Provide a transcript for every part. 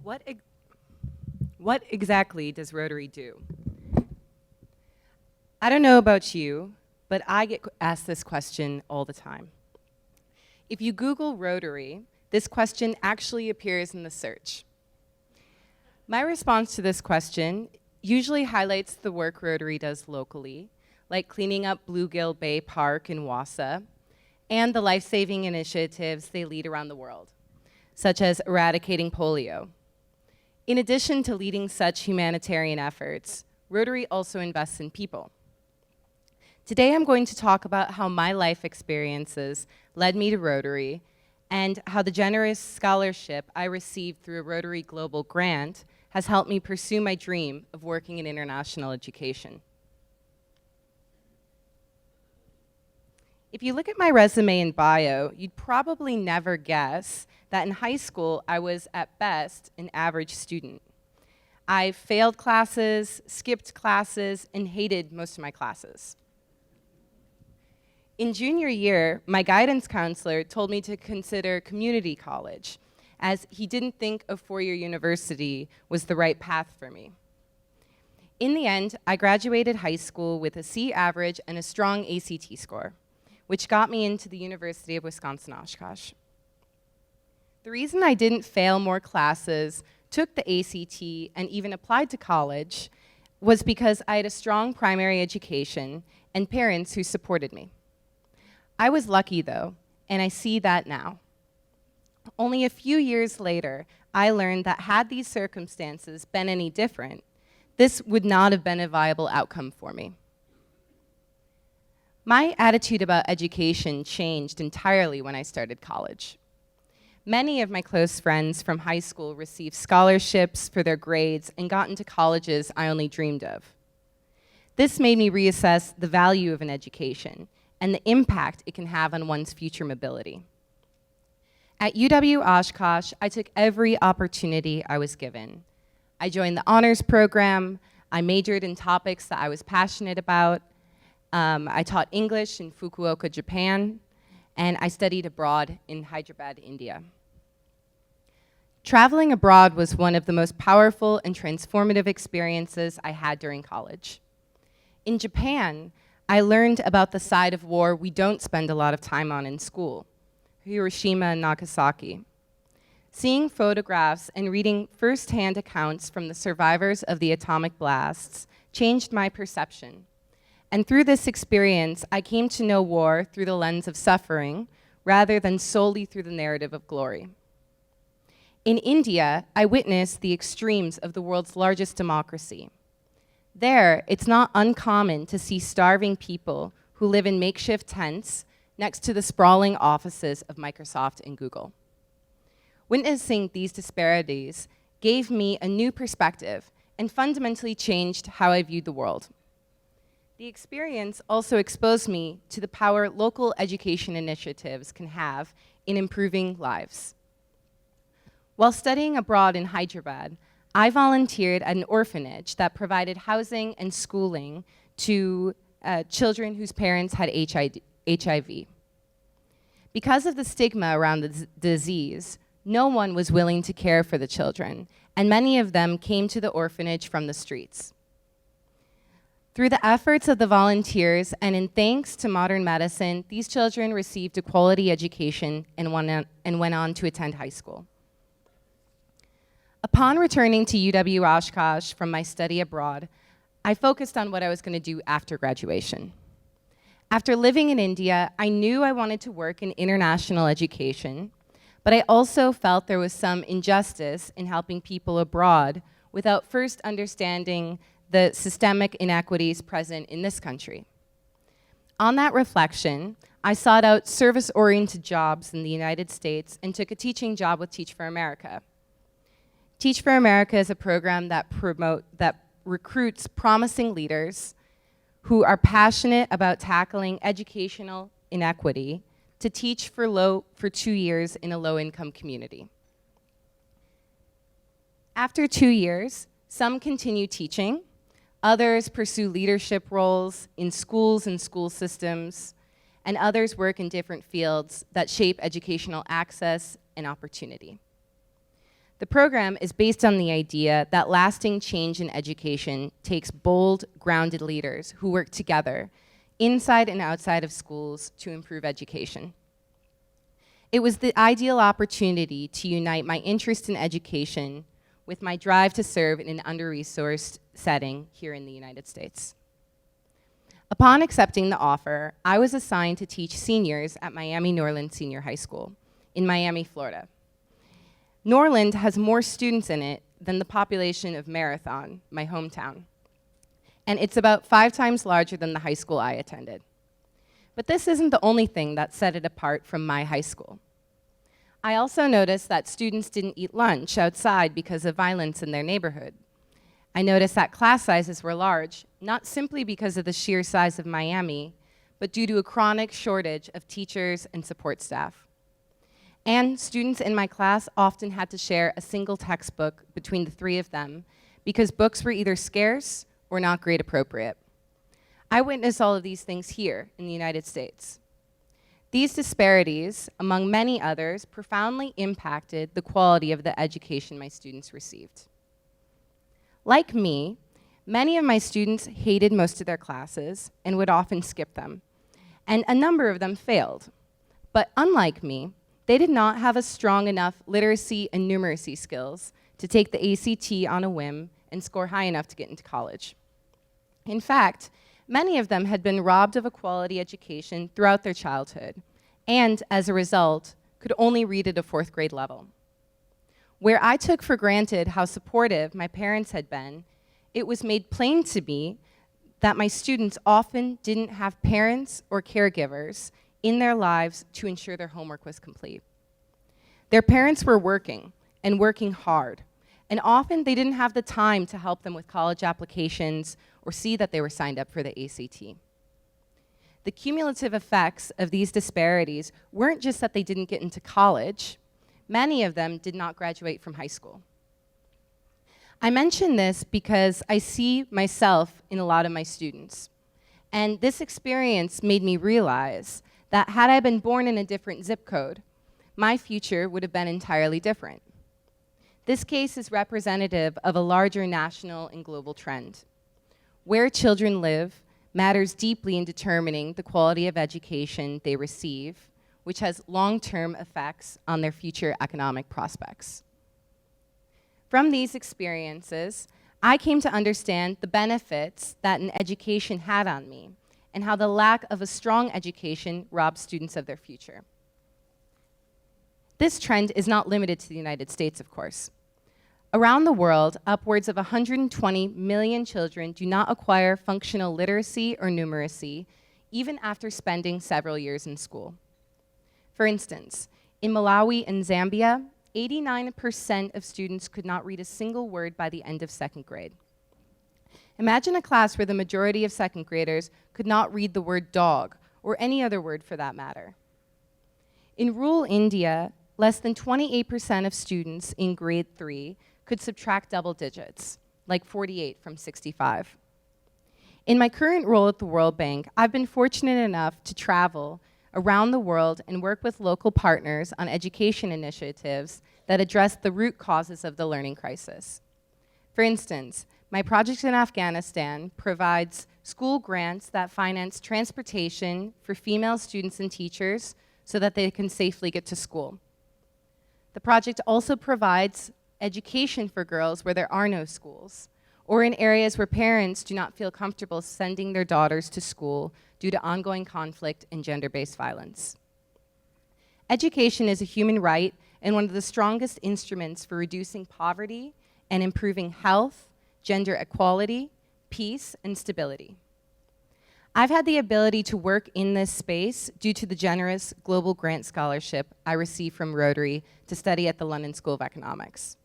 What, ex- what exactly does Rotary do? I don't know about you, but I get asked this question all the time. If you Google Rotary, this question actually appears in the search. My response to this question usually highlights the work Rotary does locally, like cleaning up Bluegill Bay Park in Wausau, and the life-saving initiatives they lead around the world, such as eradicating polio. In addition to leading such humanitarian efforts, Rotary also invests in people. Today I'm going to talk about how my life experiences led me to Rotary and how the generous scholarship I received through a Rotary Global grant has helped me pursue my dream of working in international education. If you look at my resume and bio, you'd probably never guess that in high school I was at best an average student. I failed classes, skipped classes, and hated most of my classes. In junior year, my guidance counselor told me to consider community college, as he didn't think a four-year university was the right path for me. In the end, I graduated high school with a C average and a strong ACT score, which got me into the University of Wisconsin-Oshkosh. The reason I didn't fail more classes, took the ACT, and even applied to college was because I had a strong primary education and parents who supported me. I was lucky, though, and I see that now. Only a few years later, I learned that had these circumstances been any different, this would not have been a viable outcome for me. My attitude about education changed entirely when I started college. Many of my close friends from high school received scholarships for their grades and got into colleges I only dreamed of. This made me reassess the value of an education and the impact it can have on one's future mobility. At UW-Oshkosh, I took every opportunity I was given. I joined the honors program, I majored in topics that I was passionate about, I taught English in Fukuoka, Japan, and I studied abroad in Hyderabad, India. Traveling abroad was one of the most powerful and transformative experiences I had during college. In Japan, I learned about the side of war we don't spend a lot of time on in school, Hiroshima and Nagasaki. Seeing photographs and reading firsthand accounts from the survivors of the atomic blasts changed my perception. And through this experience, I came to know war through the lens of suffering rather than solely through the narrative of glory. In India, I witnessed the extremes of the world's largest democracy. There, it's not uncommon to see starving people who live in makeshift tents next to the sprawling offices of Microsoft and Google. Witnessing these disparities gave me a new perspective and fundamentally changed how I viewed the world. The experience also exposed me to the power local education initiatives can have in improving lives. While studying abroad in Hyderabad, I volunteered at an orphanage that provided housing and schooling to children whose parents had HIV. Because of the stigma around the disease, no one was willing to care for the children, and many of them came to the orphanage from the streets. Through the efforts of the volunteers and in thanks to modern medicine, these children received a quality education and went on to attend high school. Upon returning to UW-Oshkosh from my study abroad, I focused on what I was going to do after graduation. After living in India, I knew I wanted to work in international education, but I also felt there was some injustice in helping people abroad without first understanding the systemic inequities present in this country. On that reflection, I sought out service-oriented jobs in the United States and took a teaching job with Teach for America. Teach for America is a program that recruits promising leaders who are passionate about tackling educational inequity to teach for 2 years in a low-income community. After 2 years, some continue teaching, others pursue leadership roles in schools and school systems, and others work in different fields that shape educational access and opportunity. The program is based on the idea that lasting change in education takes bold, grounded leaders who work together inside and outside of schools to improve education. It was the ideal opportunity to unite my interest in education with my drive to serve in an under-resourced setting here in the United States. Upon accepting the offer, I was assigned to teach seniors at Miami Norland Senior High School in Miami, Florida. Norland has more students in it than the population of Marathon, my hometown. And it's about 5 times larger than the high school I attended. But this isn't the only thing that set it apart from my high school. I also noticed that students didn't eat lunch outside because of violence in their neighborhood. I noticed that class sizes were large, not simply because of the sheer size of Miami, but due to a chronic shortage of teachers and support staff. And students in my class often had to share a single textbook between the 3 of them because books were either scarce or not grade appropriate. I witnessed all of these things here in the United States. These disparities, among many others, profoundly impacted the quality of the education my students received. Like me, many of my students hated most of their classes and would often skip them, and a number of them failed. But unlike me, they did not have a strong enough literacy and numeracy skills to take the ACT on a whim and score high enough to get into college. In fact, many of them had been robbed of a quality education throughout their childhood, and as a result, could only read at a 4th grade level. Where I took for granted how supportive my parents had been, it was made plain to me that my students often didn't have parents or caregivers in their lives to ensure their homework was complete. Their parents were working, and working hard, and often they didn't have the time to help them with college applications or see that they were signed up for the ACT. The cumulative effects of these disparities weren't just that they didn't get into college, many of them did not graduate from high school. I mention this because I see myself in a lot of my students, and this experience made me realize that had I been born in a different zip code, my future would have been entirely different. This case is representative of a larger national and global trend. Where children live matters deeply in determining the quality of education they receive, which has long-term effects on their future economic prospects. From these experiences, I came to understand the benefits that an education had on me, and how the lack of a strong education robs students of their future. This trend is not limited to the United States, of course. Around the world, upwards of 120 million children do not acquire functional literacy or numeracy, even after spending several years in school. For instance, in Malawi and Zambia, 89% of students could not read a single word by the end of 2nd grade. Imagine a class where the majority of 2nd graders could not read the word dog, or any other word for that matter. In rural India, less than 28% of students in grade 3 could subtract double digits, like 48 from 65. In my current role at the World Bank, I've been fortunate enough to travel around the world and work with local partners on education initiatives that address the root causes of the learning crisis. For instance, my project in Afghanistan provides school grants that finance transportation for female students and teachers so that they can safely get to school. The project also provides education for girls where there are no schools, or in areas where parents do not feel comfortable sending their daughters to school due to ongoing conflict and gender-based violence. Education is a human right and one of the strongest instruments for reducing poverty and improving health, gender equality, peace, and stability. I've had the ability to work in this space due to the generous global grant scholarship I received from Rotary to study at the London School of Economics.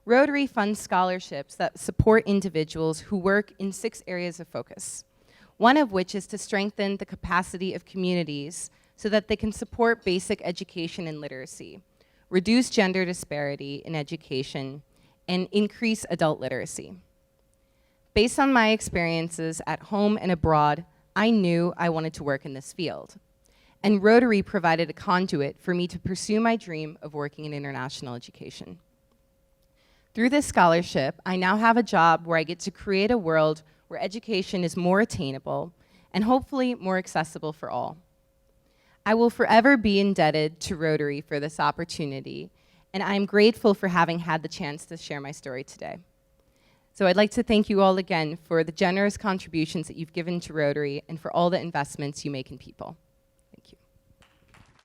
Rotary funds scholarships that support individuals who work in 6 areas of focus, one of which is to strengthen the capacity of communities so that they can support basic education and literacy, reduce gender disparity in education, and increase adult literacy. Based on my experiences at home and abroad, I knew I wanted to work in this field. And Rotary provided a conduit for me to pursue my dream of working in international education. Through this scholarship, I now have a job where I get to create a world where education is more attainable and hopefully more accessible for all. I will forever be indebted to Rotary for this opportunity, and I am grateful for having had the chance to share my story today. So I'd like to thank you all again for the generous contributions that you've given to Rotary and for all the investments you make in people.